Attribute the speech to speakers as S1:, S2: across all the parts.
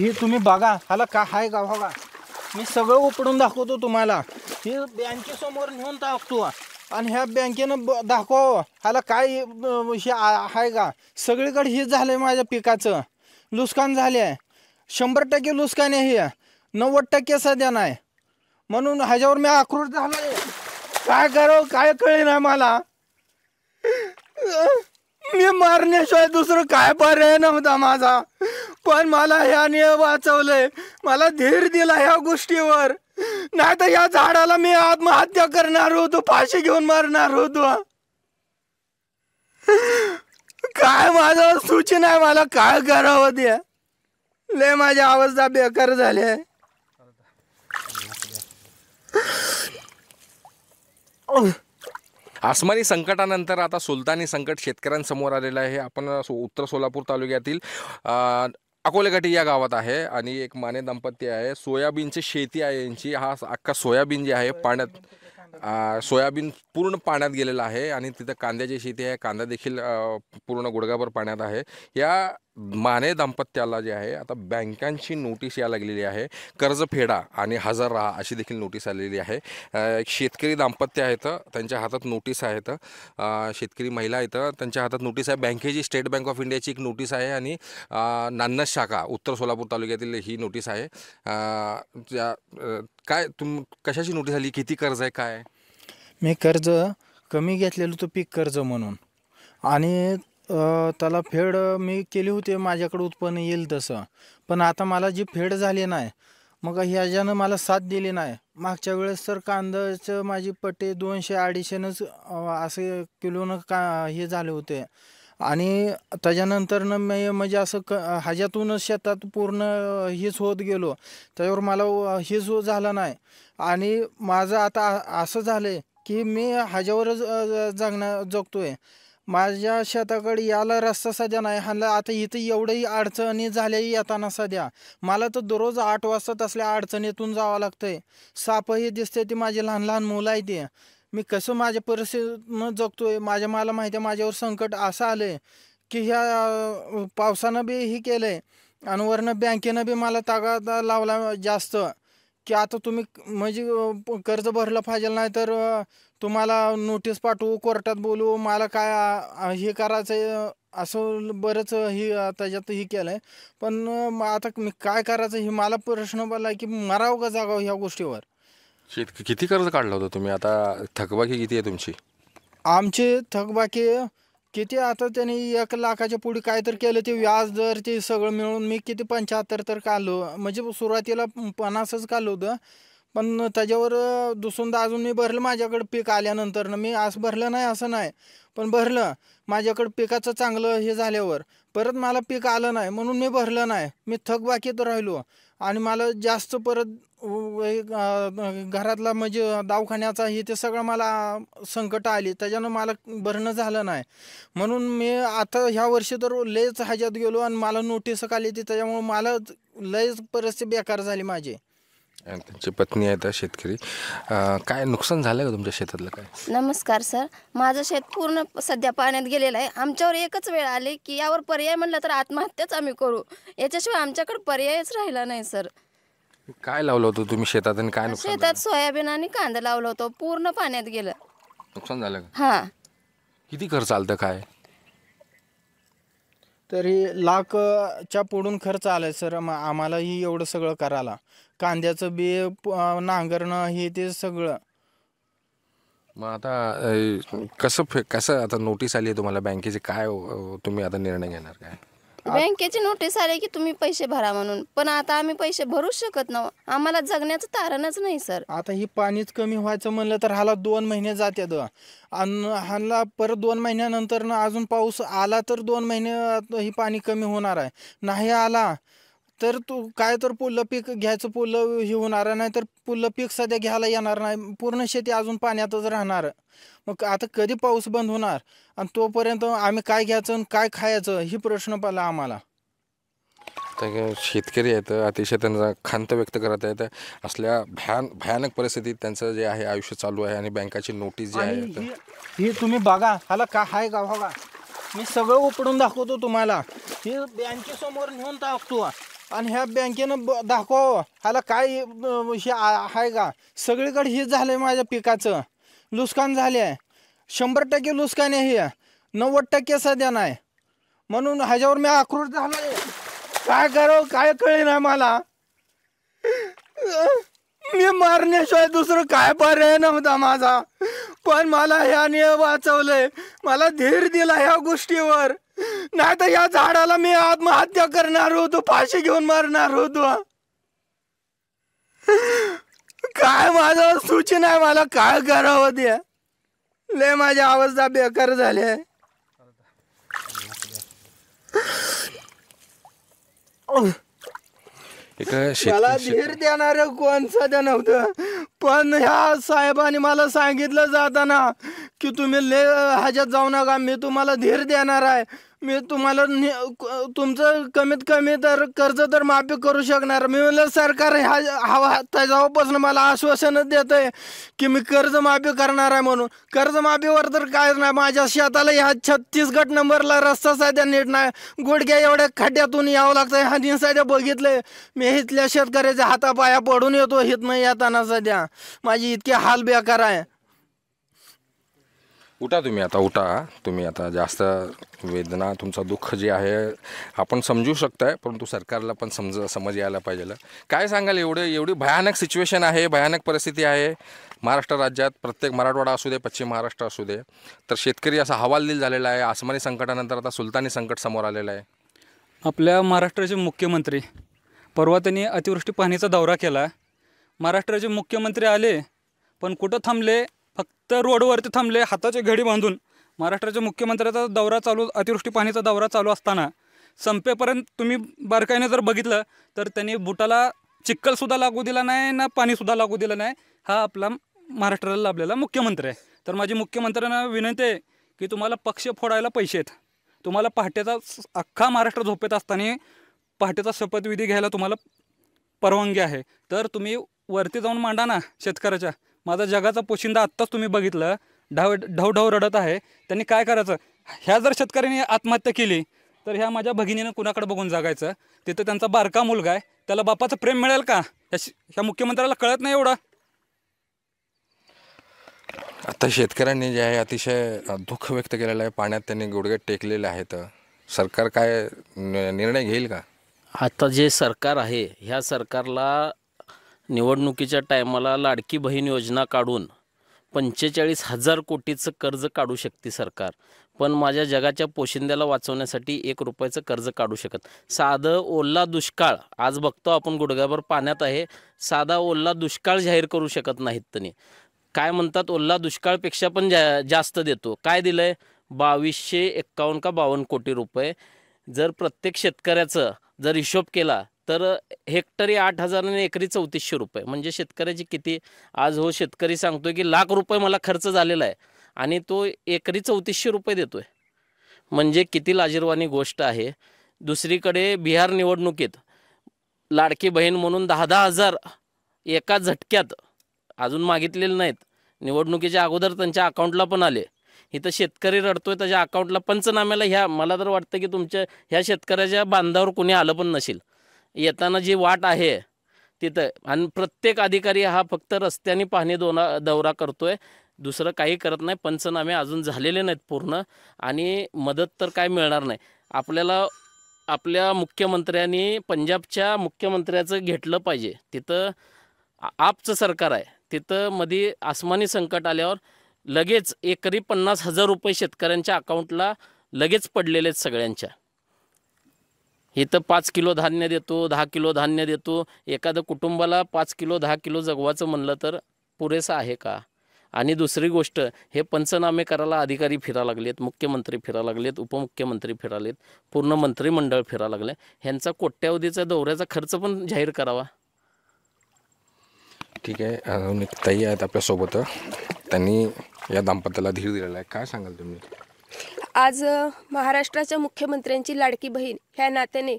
S1: हे तुम्ही बघा, ह्याला काय आहे का बघा, मी सगळं उपडून दाखवतो तुम्हाला. हे बँकेसमोर नेऊन टाकतो आणि ह्या बँकेनं दाखव ह्याला काय हे आहे का. सगळीकडे हे झालंय, माझ्या पिकाचं नुकसान झाले आहे. 100% नुकसान आहे, हे 90% सध्या नाही. म्हणून ह्याच्यावर मी आक्रोश झालोय. काय करावं काय कळे ना मला. मी मारण्याशिवाय दुसरं काय पर्याय नव्हता माझा, पण मला ह्याने वाचवलंय. मला धीर दिला ह्या गोष्टीवर, नाही तर या झाडाला मी आत्महत्या करणार होतो, फाशी घेऊन मारणार होतो. काय माझं सूचना आहे, मला काय करावं ते. लय माझी अवस्था बेकार झाली आहे.
S2: आसमानी संकटानंतर आता सुलतानी संकट शेतकऱ्यांसमोर आलेलं आहे. आपण उत्तर सोलापूर तालुक्यातील अकोलेघाटी या गावात आहे आणि एक माने दाम्पत्य आहे. सोयाबीनची शेती आहे यांची. हा अख्खा सोयाबीन जे आहे पाण्यात, सोयाबीन पूर्ण पाण्यात गेलेलं आहे आणि तिथं कांद्याची शेती आहे. कांदा देखील पूर्ण गुडघाभर पाण्यात आहे. या माने दाम्पत्याला जे आहे आता बँकांची नोटीस यायला लागलेली आहे. कर्ज फेडा आणि हजर राहा अशी देखील नोटीस आलेली आहे. एक शेतकरी दाम्पत्य आहेत, त्यांच्या हातात नोटीस आहेत. शेतकरी महिला आहेत, त्यांच्या हातात नोटीस आहे. बँकेची स्टेट बँक ऑफ इंडियाची एक नोटीस आहे आणि नान्नज शाखा उत्तर सोलापूर तालुक्यातील ही नोटीस आहे. काय कशाची नोटीस आली, किती कर्ज आहे, काय?
S1: मी कर्ज कमी घेतलेलं होतं, पीक कर्ज म्हणून, आणि त्याला फेड मी केली होती, माझ्याकडे उत्पन्न येईल तसं. पण आता मला जी फेड झाली नाही, मग ह्याच्यानं मला साथ दिली नाही. मागच्या वेळेस तर कांद्याचं माझी पट्टे 200-250नंच असे किलोनं हे झाले होते. आणि त्याच्यानंतरनं मी म्हणजे असं ह्याच्यातूनच शेतात पूर्ण हेच होत गेलो, त्याच्यावर मला हेच झालं नाही. आणि माझं आता असं झालं आहे की मी ह्याच्यावरच जगतोय. माझ्या शेताकडे याला रस्ता सध्या नाही. ह्याला आता इथं एवढंही अडचणी झाल्या येताना सध्या. मला तर दररोज 8 वाजता तसल्या अडचणीतून जावं लागतंय. सापही दिसते, ती माझी लहान लहान मुलं आहे. ते मी कसं माझ्या परिस्थितीनं जगतोय, मला माहिती आहे. माझ्यावर संकट असं आलं आहे की ह्या पावसानं बी हे केलं आहे आणि वरनं बँकेनं बी मला तागादा लावला जास्त, की आता तुम्ही म्हणजे कर्ज भरलं पाहिजे, नाही तर तुम्हाला नोटीस पाठवू, कोर्टात बोलू, मला काय हे करायचं आहे, असं बरंच हे त्याच्यात हे केलं आहे. पण आता मी काय करायचं हे मला प्रश्न पडला की मरावं का जागावं ह्या गोष्टीवर.
S2: किती कर्ज काढलं होतं तुम्ही? आता थकबाकी किती आहे तुमची?
S1: आमची थकबाकी किती, आता त्यांनी 1 लाखाच्या पुढे काय तर केलं, ते व्याज दर ते सगळं मिळून मी किती 75 तर काढलो. म्हणजे सुरुवातीला 50च काढलं होतं, पण त्याच्यावर दुसऱ्यांदा अजून मी भरलं. माझ्याकडे पीक आल्यानंतर मी असं भरलं नाही असं नाही, पण भरलं. माझ्याकडं पिकाचं चांगलं हे झाल्यावर परत मला पीक आलं नाही म्हणून मी भरलं नाही. मी थकबाकीत राहिलो आणि मला जास्त परत घरातला म्हणजे दवाखान्याचा हे ते सगळं मला संकट आली, त्याच्यानं मला भरणं झालं नाही. म्हणून मी आता ह्या वर्षी तर लयच ह्याच्यात गेलो आणि मला नोटीस आली ती, त्याच्यामुळे मला लयच परिस्थिती बेकार झाली माझी.
S2: त्यांची पत्नी आहे त्या शेतकरी. काय नुकसान झालं का तुमच्या शेतातलं काय?
S3: नमस्कार सर, माझं शेत पूर्ण सध्या पाण्यात गेलेलं आहे. आमच्यावर एकच वेळ आली की यावर पर्याय म्हणलं तर आत्महत्याच आम्ही करू, याच्याशिवाय आमच्याकडे पर्यायच राहिला नाही सर.
S2: काय लावलं होतं तुम्ही शेतात आणि काय नुकसान
S3: शेतात सोयाबीन आणि कांदा लावलं होतं, पूर्ण पाण्यात गेलं.
S2: नुकसान झालं का?
S3: हां.
S2: किती खर्च आलता काय?
S1: तरी लाखच्या पुढून खर्च आलाय सर आम्हालाही एवढं सगळं करायला. कांद्याचं बी नांगरणं हे ते सगळं.
S2: मग आता कसं आता नोटीस आली आहे तुम्हाला बँकेची, काय तुम्ही आता निर्णय घेणार काय?
S3: बँकेची नोटीस आली की तुम्ही पैसे भरा म्हणून, पण आता आम्ही पैसे भरूच शकत नाही. आम्हाला जगण्याचं तारणच नाही सर.
S1: आता ही पाणीच कमी व्हायचं म्हणलं तर ह्याला 2 महिने जातात आणि ह्याला परत 2 महिन्यानंतर अजून पाऊस आला तर 2 महिने ही पाणी कमी होणार आहे. नाही आला तर तू काय तर पुढलं पीक घ्यायचं, पुढलं हे होणार नाही, तर पुढलं पीक सध्या घ्यायला येणार नाही. पूर्ण शेती अजून पाण्यातच राहणार. मग आता कधी पाऊस बंद होणार आणि तोपर्यंत आम्ही काय घ्यायचं आणि काय खायचं ही प्रश्न पडला आम्हाला.
S2: तर शेतकरी आहेत, अतिशय त्यांचा खंत व्यक्त करत आहेत. असल्या भयानक परिस्थितीत त्यांचं जे आहे आयुष्य चालू आहे आणि बँकाची नोटीस जी आहे
S1: ही तुम्ही बघा, ह्याला काय आहे का बघा, मी सगळं उपडून दाखवतो तुम्हाला. हे बँकेसमोर नेऊन टाकतो आणि ह्या बँकेनं दाखवावं ह्याला काय हे आहे का. सगळीकडे हे झालंय माझ्या पिकाचं नुकसान झाले आहे. 100% नुकसान आहे हे, 90% सध्या नाही. म्हणून ह्याच्यावर मी आक्रोश झालोय. काय करावं काय कळेना मला. मी मारण्याशिवाय दुसरं काय पर्याय नव्हता माझा. पण मला ह्याने वाचवलंय, मला धीर दिला ह्या गोष्टीवर. नाही तर या झाडाला मी आत्महत्या करणार होतो, फाशी घेऊन मारणार होतो. काय माझं सूचना आहे, मला काय करावं ते. लय माझी अवस्था बेकार झाली आहे. मला धीर देणार कोण सध्या नव्हतं. पण ह्या साहेबांनी मला सांगितलं जाताना की तुम्ही लय ह्याच्यात जाऊ नका, मी तुम्हाला धीर देणार आहे. मी तुम्हाला तुमचं कमीत कमी तर कर्ज तर माफी करू शकणार. मी म्हणलं सरकार त्याच्यापासून मला आश्वासन देत आहे की मी कर्ज माफी करणार आहे म्हणून. कर्जमाफीवर तर काय नाही. माझ्या शेताला ह्या 36 गट नंबरला रस्ता सध्या नीट नाही. गुडघ्या एवढ्या खड्ड्यातून यावं लागतं. ह्या सध्या बघितलंय मी. इथल्या शेतकऱ्याच्या हातापाया पडून येतो इथनं येताना. सध्या माझी इतकी हाल बेकार आहे.
S2: उठा तुम्ही आता, उठा तुम्ही आता. जास्त वेदना तुमचं दुःख जे आहे आपण समजू शकताय, परंतु सरकारला पण समज यायला पाहिजे. काय सांगाल, एवढी भयानक सिच्युएशन आहे, भयानक परिस्थिती आहे महाराष्ट्र राज्यात. प्रत्येक मराठवाडा असू दे, पश्चिम महाराष्ट्र असू दे, तर शेतकरी असा हवालदिल झालेला आहे. आसमानी संकटानंतर आता सुलतानी संकट समोर आलेलं आहे.
S4: आपल्या महाराष्ट्राचे मुख्यमंत्री परवा त्यांनी अतिवृष्टी पाहणीचा दौरा केला. महाराष्ट्राचे मुख्यमंत्री आले पण कुठं थांबले, फक्त रोडवरती थांबले हाताची घडी बांधून. महाराष्ट्राच्या मुख्यमंत्र्याचा दौरा चालू, अतिवृष्टी पाहणीचा दौरा चालू असताना संपेपर्यंत तुम्ही बारकाईने जर बघितलं तर त्यांनी बुटाला चिखलसुद्धा लागू दिला नाही ना पाणीसुद्धा लागू दिलं नाही. हा आपला महाराष्ट्राला लाभलेला मुख्यमंत्री आहे. तर माझी मुख्यमंत्र्यांना विनंती आहे की तुम्हाला पक्ष फोडायला पैसे आहेत. तुम्हाला पहाटेचा अख्खा महाराष्ट्र झोपेत असताना पहाटेचा शपथविधी घ्यायला तुम्हाला परवानगी आहे. तर तुम्ही वरती जाऊन मांडा ना शेतकऱ्याच्या. माझा जगाचा पोशिंदा आत्ताच तुम्ही बघितलं, ढवढव रडत आहे. त्यांनी काय करायचं. ह्या जर शेतकऱ्यांनी आत्महत्या केली तर ह्या माझ्या भगिनीनं कुणाकडे बघून जागायचं. तिथं त्यांचा बारका मुलगा आहे, त्याला बापाचं प्रेम मिळेल का? ह्या मुख्यमंत्र्याला कळत नाही एवढं.
S2: आता शेतकऱ्यांनी जे आहे अतिशय दुःख व्यक्त केलेलं आहे. पाण्यात त्यांनी गुडघे टेकलेले आहेत. सरकार काय निर्णय घेईल का?
S5: आता जे सरकार आहे ह्या सरकारला निवडणुकीच्या टायमाला लाडकी बहीण योजना काढून 45,000 कोटीचं कर्ज काढू शकते सरकार. पण माझ्या जगाच्या पोशिंद्याला वाचवण्यासाठी 1 रुपयाचं कर्ज काढू शकत. साधं ओला दुष्काळ आज बघतो आपण गुडघ्याभर पाण्यात आहे. साधा ओला दुष्काळ जाहीर करू शकत नाहीत. त्यांनी काय म्हणतात, ओला दुष्काळपेक्षा पण जास्त देतो. काय दिलं आहे? 2251 का 52 कोटी रुपये. जर प्रत्येक शेतकऱ्याचं जर हिशोब केला तर हेक्टरी 8,000 आणि एकरी 3400 रुपये. म्हणजे शेतकऱ्याची किती आज हो शेतकरी सांगतोय की लाख रुपये मला खर्च झालेला आहे आणि तो एकरी 3400 रुपये देतोय. म्हणजे किती लाजिरवाणी गोष्ट आहे. दुसरीकडे बिहार निवडणुकीत लाडकी बहीण म्हणून 10,000 एका झटक्यात अजून मागितलेले नाहीत. निवडणुकीच्या अगोदर त्यांच्या अकाउंटला पण आले. इथं शेतकरी रडतोय त्याच्या अकाउंटला पंचनाम्याला. ह्या मला तर वाटतं की तुमच्या ह्या शेतकऱ्याच्या बांधावर कोणी आलं पण नसेल. येताना जी वाट आहे तिथं, आणि प्रत्येक अधिकारी हा फक्त रस्त्याने पाहणी दौरा करतोय, दुसरं काही करत नाही. पंचनामे अजून झालेले नाहीत पूर्ण आणि मदत तर काय मिळणार नाही आपल्याला. आपल्या मुख्यमंत्र्यांनी पंजाबच्या मुख्यमंत्र्याचं घेतलं पाहिजे. तिथं आपचं सरकार आहे, तिथं मध्ये आसमानी संकट आल्यावर लगेच एकरी 50,000 रुपये शेतकऱ्यांच्या अकाउंटला लगेच पडलेले आहेत सगळ्यांच्या. इथं 5 किलो धान्य देतो, 10 किलो धान्य देतो. एखादं कुटुंबाला 5 किलो 10 किलो जगवायचं म्हणलं तर पुरेसं आहे का? आणि दुसरी गोष्ट, हे पंचनामे करायला अधिकारी फिरा लागलेत, मुख्यमंत्री फिरा लागलेत, उपमुख्यमंत्री फिरालेत, पूर्ण मंत्रिमंडळ फिरा लागले. ह्यांचा कोट्यावधीचा दौऱ्याचा खर्च पण जाहीर करावा.
S2: ठीक आहे, अजून एक ताई आहेत आपल्यासोबत, त्यांनी या दाम्पत्याला धीर दिलेला आहे. काय सांगाल तुम्ही?
S6: आज महाराष्ट्राच्या मुख्यमंत्र्यांची लाडकी बहीण ह्या नात्याने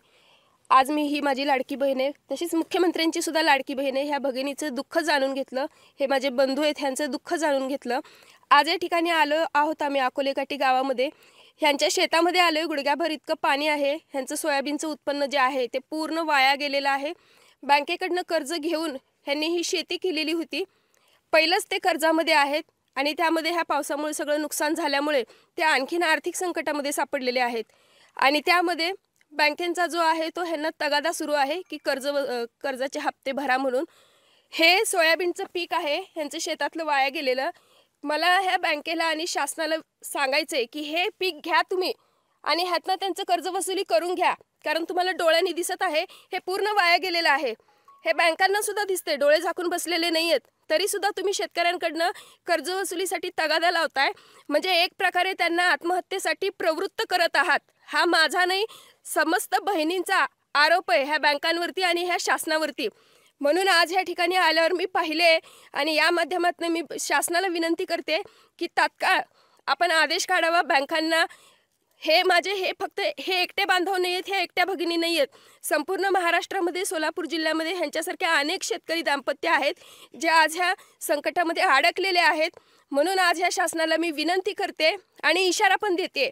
S6: आज मी ही माझी लाडकी बहीण आहे, तशीच मुख्यमंत्र्यांची सुद्धा लाडकी बहीण आहे. ह्या भगिनीचं दुःख जाणून घेतलं, हे माझे बंधू आहेत ह्यांचं दुःख जाणून घेतलं. आज या ठिकाणी आलो आहोत आम्ही अकोलेकाठी गावामध्ये. ह्यांच्या शेतामध्ये आलो आहे, गुडघ्याभर इतकं पाणी आहे. ह्यांचं सोयाबीनचं उत्पन्न जे आहे ते पूर्ण वाया गेलेलं आहे. बँकेकडनं कर्ज घेऊन ह्यांनी ही शेती केलेली होती. पहिलंच ते कर्जामध्ये आहेत आणि त्यामध्ये ह्या पावसामुळे सगळं नुकसान झाल्यामुळे ते आणखीन आर्थिक संकटामध्ये सापडलेले आहेत. आणि त्यामध्ये बँकेचा जो आहे तो ह्यांना तगादा सुरू आहे की कर्जाचे हप्ते भरा म्हणून. हे सोयाबीनचं पीक आहे ह्यांचं शेतातलं वाया गेलेलं. मला ह्या बँकेला आणि शासनाला सांगायचं आहे की हे पीक घ्या तुम्ही आणि ह्यातनं त्यांचं कर्जवसुली करून घ्या. कारण तुम्हाला डोळ्यांनी दिसत आहे हे पूर्ण वाया गेलेलं आहे. हे बँकांना सुद्धा दिसते, डोळे झाकून बसलेले नाही आहेत. तरीसुद्धा तुम्ही शेतकऱ्यांकडनं कर्जवसुलीसाठी तगादा लावताय. म्हणजे एक प्रकारे त्यांना आत्महत्येसाठी प्रवृत्त करत आहात. हा माझा नाही, समस्त बहिणींचा आरोप आहे ह्या बँकांवरती आणि ह्या शासनावरती. म्हणून आज ह्या ठिकाणी आल्यावर मी पाहिले आणि या माध्यमातून मी शासनाला विनंती करते की तात्काळ आपण आदेश काढावा बँकांना. हे फक्त हे एकटे बांधव नाही आहेत, हे एकट्या भगिनी नाही आहेत. संपूर्ण महाराष्ट्रामध्ये, सोलापूर जिल्ह्यामध्ये ह्यांच्यासारख्या अनेक शेतकरी दाम्पत्य आहेत जे आज ह्या संकटामध्ये अडकलेले आहेत. म्हणून आज ह्या शासनाला मी विनंती करते आणि इशारा पण देते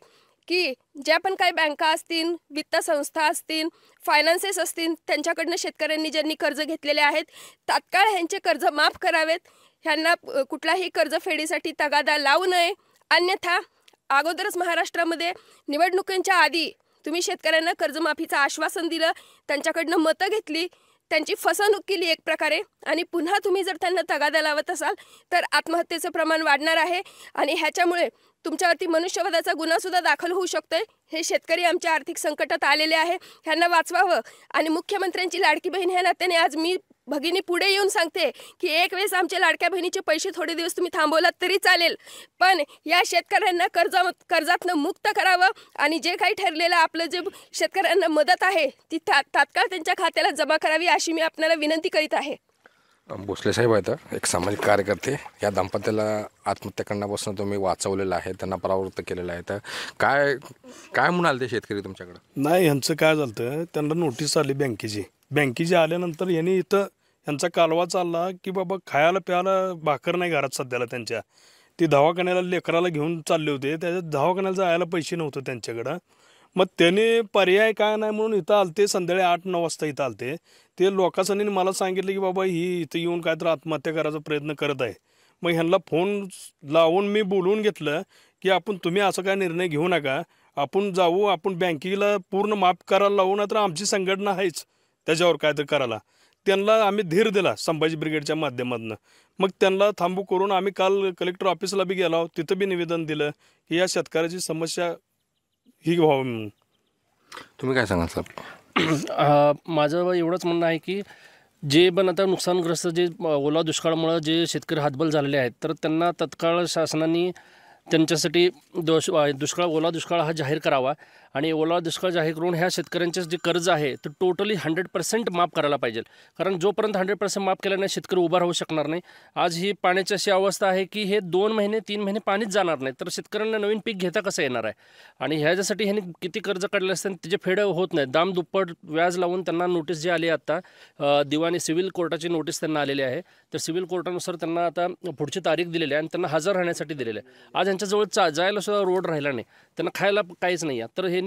S6: की ज्या पण काही बँका असतील, वित्त संस्था असतील, फायनान्सेस असतील, त्यांच्याकडनं शेतकऱ्यांनी ज्यांनी कर्ज घेतलेले आहेत तात्काळ ह्यांचे कर्ज माफ करावेत. ह्यांना कुठलाही कर्जफेडीसाठी तगादा लावू नये. अन्यथा अगोदरच महाराष्ट्रामध्ये निवडणुकांच्या आधी तुम्ही शेतकऱ्यांना कर्जमाफीचं आश्वासन दिलं, त्यांच्याकडनं मतं घेतली, त्यांची फसवणूक केली एक प्रकारे, आणि पुन्हा तुम्ही जर त्यांना तगादा लावत असाल तर आत्महत्येचं प्रमाण वाढणार आहे आणि ह्याच्यामुळे तुमच्यावरती मनुष्यवधाचा गुन्हासुद्धा दाखल होऊ शकतोय. हे शेतकरी आमच्या आर्थिक संकटात आलेले आहे, ह्यांना वाचवावं. आणि मुख्यमंत्र्यांची लाडकी बहीण ह्या नात्याने आज मी भगिनी पुढे येऊन सांगते की एक वेळेस आमच्या लाडक्या बहिणीचे पैसे थोडे दिवस तुम्ही थांबवलात तरी चालेल, पण या शेतकऱ्यांना कर्जातनं मुक्त करावं आणि जे काही ठरलेलं आपलं जे शेतकऱ्यांना मदत आहे ती तात्काळ त्यांच्या खात्याला जमा करावी अशी मी आपल्याला विनंती करीत आहे.
S2: भोसले साहेब आहेत एक सामाजिक कार्यकर्ते. या दाम्पत्याला आत्महत्या करण्यापासून तुम्ही वाचवलेलं आहे, त्यांना परावृत्त केलेलं आहे. तर काय काय म्हणाल ते शेतकरी तुमच्याकडं?
S7: नाही, ह्यांचं काय झालं, त्यांना नोटीस आली बँकेची आल्यानंतर यांनी इथं यांचा कालवा चालला की बाबा खायला प्यायला भाकर नाही घरात सध्याला त्यांच्या. ती दवाखान्याला लेकराला घेऊन चालले होते, त्याच्या दवाखान्याला जायला पैसे नव्हते त्यांच्याकडं. मग त्याने पर्याय काय नाही म्हणून इथं आलते, संध्याकाळी 8-9 वाजता इथं आलते. ते लोकांनी मला सांगितलं की बाबा ही इथं येऊन काय तर आत्महत्या करायचा प्रयत्न करत आहे. मग ह्यांना फोन लावून मी बोलवून घेतलं की तुम्ही असं काय निर्णय घेऊ नका, आपण जाऊ, आपण बँकेला पूर्ण माफ करायला लावू, ना तर आमची संघटना आहेच त्याच्यावर काय तर करायला. त्यांना आम्ही धीर दिला संभाजी ब्रिगेडच्या माध्यमातून. मग त्यांना थांबू करून आम्ही काल कलेक्टर ऑफिसला बी गेलो, तिथं बी निवेदन दिलं की या शेतकऱ्याची समस्या ही व्हावी म्हणून.
S2: तुम्ही काय सांगाल साहेब?
S5: माझं एवढंच म्हणणं आहे की जे पण आता नुकसानग्रस्त जे ओला दुष्काळामुळं जे शेतकरी हातबल झालेले आहेत तर त्यांना तत्काळ शासनाने त्यांच्यासाठी ओला दुष्काळ हा जाहीर करावा आणि ओला दुष्काळ जाहीर करून ह्या शेतकऱ्यांचे जे कर्ज आहे तर टोटली 100% माफ करायला पाहिजे. कारण जोपर्यंत 100% माफ केलं नाही शेतकरी उभा राहू शकणार नाही. आज ही पाण्याची अशी अवस्था आहे की हे 2 महिने 3 महिने पाणीच जाणार नाही, तर शेतकऱ्यांना नवीन पीक घेता कसं येणार आहे. आणि ह्याच्यासाठी ह्यांनी किती कर्ज काढले असते त्याचे फेड होत नाही. दाम दुप्पट व्याज लावून त्यांना नोटीस जी आली आता दिवाणी सिव्हिल कोर्टाची नोटीस त्यांना आलेली आहे. तर सिव्हिल कोर्टानुसार त्यांना आता पुढची तारीख दिलेली आहे आणि त्यांना हजर राहण्यासाठी दिलेलं आहे. आज यांच्याजवळ जायला सुद्धा रोड राहिला नाही, त्यांना खायला काहीच नाही आहे. तर हे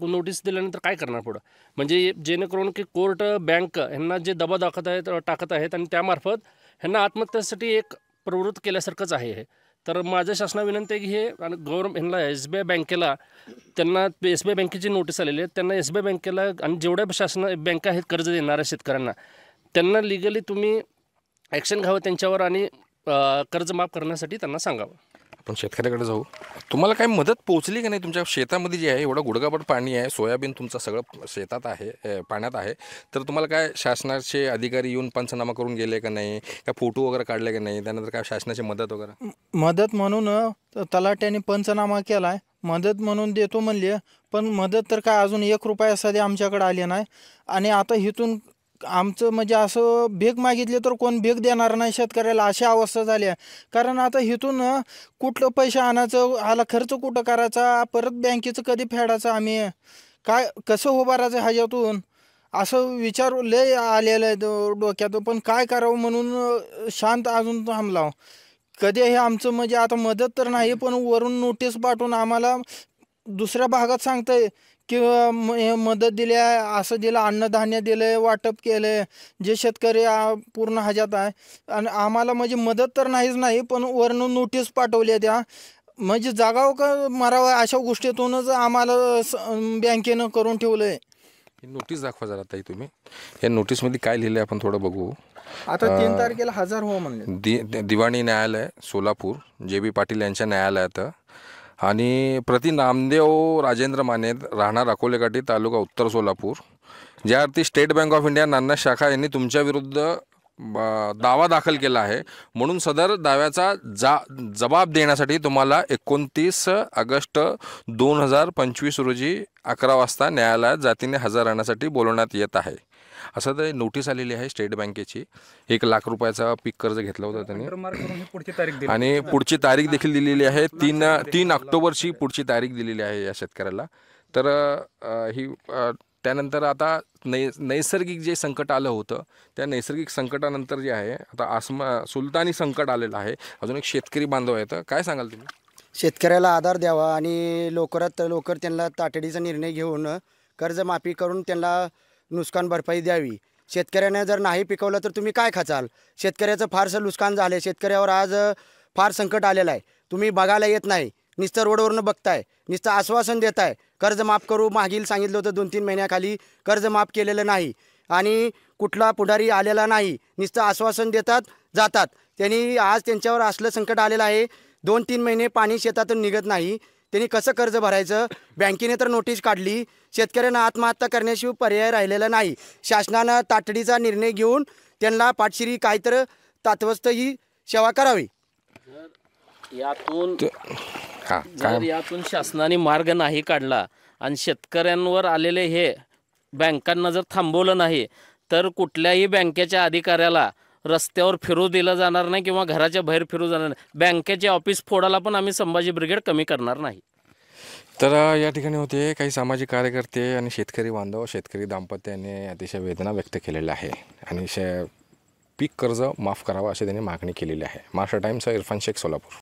S5: नोटीस दिल्यानंतर काय करणार पुढं? म्हणजे जेणेकरून की कोर्ट बँक यांना जे दबाव टाकत आहेत आणि त्यामार्फत ह्यांना आत्महत्येसाठी एक प्रवृत्त केल्यासारखंच आहे हे. तर माझं शासना विनंती आहे की हे ह्यांना SBI बँकेला त्यांना SBI बँकेची नोटीस आलेली आहे, त्यांना SBI बँकेला आणि जेवढ्या बँका आहेत कर्ज देणाऱ्या शेतकऱ्यांना त्यांना लिगली तुम्ही ॲक्शन घ्यावं त्यांच्यावर आणि कर्ज माफ करण्यासाठी त्यांना सांगावं.
S2: आपण शेतकऱ्याकडे जाऊ. तुम्हाला काही मदत पोहोचली का नाही? तुमच्या शेतामध्ये जे आहे एवढं गुडघाभर पाणी आहे, सोयाबीन तुमचं सगळं शेतात आहे, पाण्यात आहे, तर तुम्हाला काय शासनाचे अधिकारी येऊन पंचनामा करून गेले का नाही, काय फोटो वगैरे काढले का नाही, त्यानंतर काय शासनाची मदत वगैरे?
S1: मदत म्हणून तलाट्याने पंचनामा केला आहे, मदत म्हणून देतो म्हणले, पण मदत तर काय अजून 1 रुपया सध्या आमच्याकडे आले नाही. आणि आता इथून आमचं म्हणजे असं भीक मागितले तर कोण भीक देणार नाही शेतकऱ्याला, अशी अवस्था झाली आहे. कारण आता इथून कुठलं पैसे आणायचं, ह्याला खर्च कुठं करायचा, परत बँकेचं कधी फेडायचं, आम्ही काय कसं उभारायचं ह्याच्यातून, असं विचार लय आलेलं आहे डोक्यात. पण काय करावं म्हणून शांत अजून थांबलाव. कधी हे आमचं म्हणजे आता मदत तर नाही, पण वरून नोटीस पाठवून आम्हाला दुसऱ्या भागात सांगतंय की हे मदत दिली आहे, असं दिलं, अन्नधान्य दिलंय, वाटप केलंय, जे शेतकरी पूर्ण ह्याच्यात आहे. आणि आम्हाला म्हणजे मदत तर नाहीच नाही, पण वरनं नोटीस पाठवली आहे त्या, म्हणजे जागाव का मरावं अशा गोष्टीतूनच आम्हाला बँकेनं करून ठेवलंय.
S2: ही नोटीस दाखवा जरा ताई तुम्ही. या नोटीसमध्ये काय लिहिलं आहे आपण थोडं बघू.
S1: आता 3 तारखेला हजर हो म्हणले.
S2: दिवाणी न्यायालय सोलापूर, JB पाटील यांच्या न्यायालयात आणि प्रति नामदेव राजेंद्र माने, राहणार अकोले घाटी, तालुका उत्तर सोलापूर, ज्यावरती स्टेट बँक ऑफ इंडिया नाना शाखा यांनी तुमच्या विरुद्ध दावा दाखल केला आहे. म्हणून सदर दाव्याचा जबाब देण्यासाठी तुम्हाला 29 ऑगस्ट 2025 रोजी 11 वाजता न्यायालयात जातीने हजर राहण्यासाठी बोलवण्यात येत आहे, असं ते नोटीस आलेली आहे स्टेट बँकेची. 1 लाख रुपयाचा पीक कर्ज घेतलं होतं त्यांनी
S4: पुढची तारीख दिली
S2: आणि पुढची तारीख देखील दिलेली आहे. 3 ऑक्टोबरची पुढची तारीख दिलेली आहे या शेतकऱ्याला. तर ही त्यानंतर आता नैसर्गिक जे संकट आलं होतं, त्या नैसर्गिक संकटानंतर जे आहे आता सुलतानी संकट आलेलं आहे. अजून एक शेतकरी बांधव आहे, तर काय सांगाल तुम्ही?
S8: शेतकऱ्याला आधार द्यावा आणि लवकरात लवकर त्यांना तातडीचा निर्णय घेऊन कर्जमाफी करून त्यांना नुकसान भरपाई द्यावी. शेतकऱ्याने जर नाही पिकवलं तर तुम्ही काय खाचाल? शेतकऱ्याचं फारसं नुकसान झालं, शेतकऱ्यावर आज फार संकट आलेलं आहे. तुम्ही बघायला येत नाही, नुसतं रोडवरनं बघताय, नुसतं आश्वासन देताय कर्ज माफ करू. मागील सांगितलं होतं 2-3 महिन्याखाली कर्ज माफ केलेलं नाही आणि कुठला पुढारी आलेला नाही, नुसतं आश्वासन देतात जातात. त्यांनी आज त्यांच्यावर असलं संकट आलेलं आहे, 2-3 महिने पाणी शेतातून निघत नाही. त्यांनी कसं कर्ज भरायचं? बँकेने तर नोटीस काढली, शेतकऱ्यांना आत्महत्या करण्याशिवाय पर्याय राहिलेला नाही. शासनानं तातडीचा निर्णय घेऊन त्यांना पाठशिरी काहीतरी तात्वस्त ही सेवा करावी.
S5: यातून शासनाने मार्ग नाही काढला आणि शेतकऱ्यांवर आलेले हे बँकांना जर थांबवलं नाही तर कुठल्याही बँकेच्या अधिकाऱ्याला रस्त्यावर फिरू दिलं जाणार नाही किंवा घराच्या बाहेर फिरू जाणार नाही. बँकेचे ऑफिस फोडायला पण आम्ही संभाजी ब्रिगेड कमी करणार नाही.
S2: तर या ठिकाणी होते काही सामाजिक कार्यकर्ते आणि शेतकरी बांधव, शेतकरी दाम्पत्याने अतिशय वेदना व्यक्त केलेल्या आहे आणि पीक कर्ज माफ करावं अशी त्यांनी मागणी केलेली आहे. महाराष्ट्र टाइम्स, इरफान शेख, सोलापूर.